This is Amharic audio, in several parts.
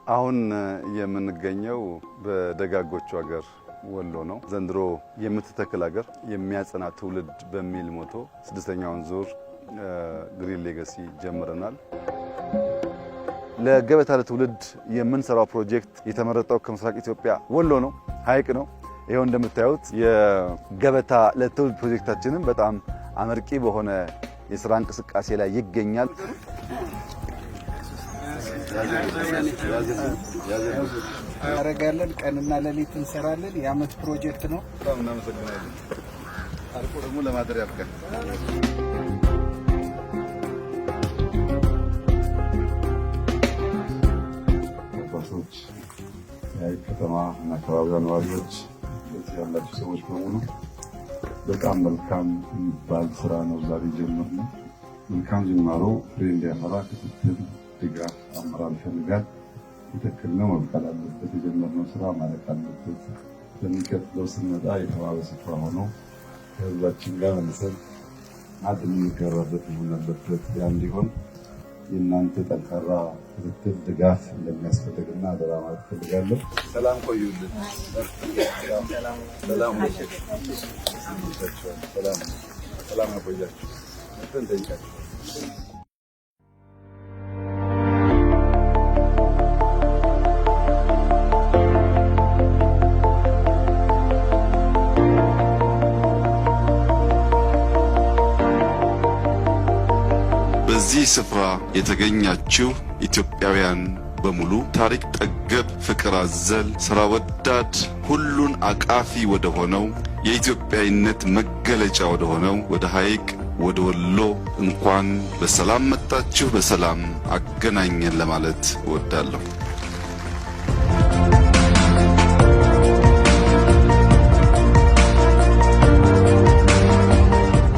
አሁን የምንገኘው በደጋጎቹ ሀገር ወሎ ነው። ዘንድሮ የምትተክል ሀገር የሚያጸና ትውልድ በሚል ሞቶ ስድስተኛውን ዙር ግሪን ሌጋሲ ጀምረናል። ለገበታ ለትውልድ የምንሰራው ፕሮጀክት የተመረጠው ከምስራቅ ኢትዮጵያ ወሎ ነው፣ ሀይቅ ነው። ይሄው እንደምታዩት የገበታ ለትውልድ ፕሮጀክታችንን በጣም አመርቂ በሆነ የሥራ እንቅስቃሴ ላይ ይገኛል። ያረጋለን ቀንና ሌሊት እንሰራለን። የአመት ፕሮጀክት ነው። በጣም እናመሰግናለን። አልፎ ደግሞ ለማደር ያብቃል። ወጣቶች፣ ከተማ እና አካባቢዋ ነዋሪዎች፣ እዚህ ያላችሁ ሰዎች በሙሉ በጣም መልካም የሚባል ስራ ነው ዛሬ ጀመርነው። መልካም ጅማሮ ፍሬ እንዲያፈራ ክትትል፣ ድጋፍ፣ አመራር ይፈልጋል። ትክክል ነው፣ መብቀል አለበት። የጀመርነው ስራ ማለቅ አለበት። ለሚቀጥለው ስንመጣ የተዋበ ስፍራ ሆኖ ከህዝባችን ጋር መልሰን አንድ የምንቀርብበት መሆን አለበት። ያ እንዲሆን የእናንተ ጠንካራ ክትትል፣ ድጋፍ እንደሚያስፈልግና አደራ ማለት እፈልጋለሁ። ሰላም ቆዩልን። ሰላም ያቆያችሁ። እንጠይቃችሁ። በዚህ ስፍራ የተገኛችሁ ኢትዮጵያውያን በሙሉ ታሪክ ጠገብ፣ ፍቅር አዘል፣ ስራ ወዳድ፣ ሁሉን አቃፊ ወደ ሆነው የኢትዮጵያዊነት መገለጫ ወደ ሆነው ወደ ሀይቅ ወደ ወሎ እንኳን በሰላም መጣችሁ፣ በሰላም አገናኘን ለማለት እወዳለሁ።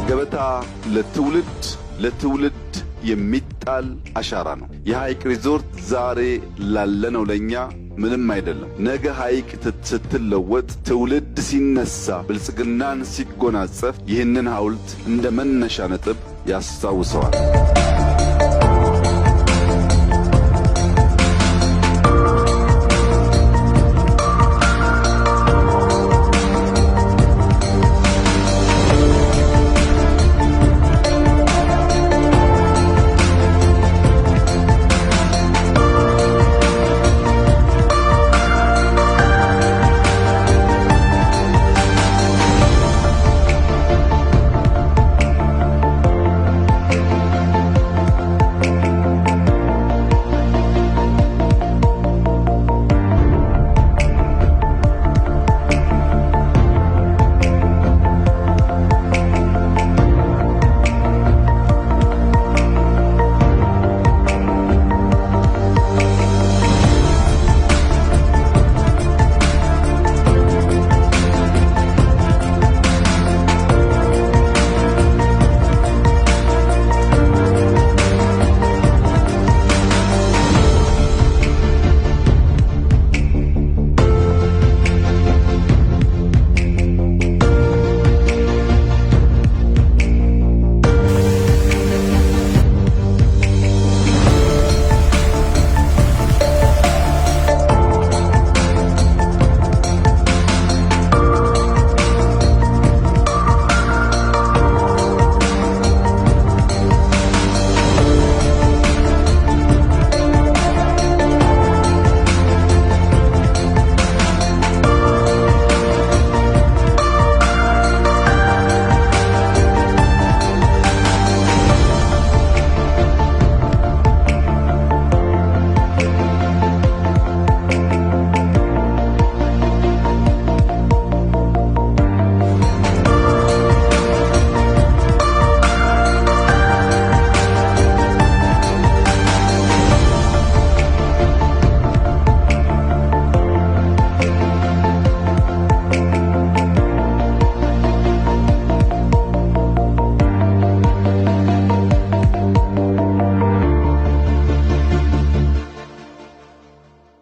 ገበታ ለትውልድ የሚጣል አሻራ ነው። የሀይቅ ሪዞርት ዛሬ ላለነው ለኛ ምንም አይደለም። ነገ ሀይቅ ስትለወጥ፣ ትውልድ ሲነሳ፣ ብልጽግናን ሲጎናጸፍ ይህንን ሐውልት እንደ መነሻ ነጥብ ያስታውሰዋል።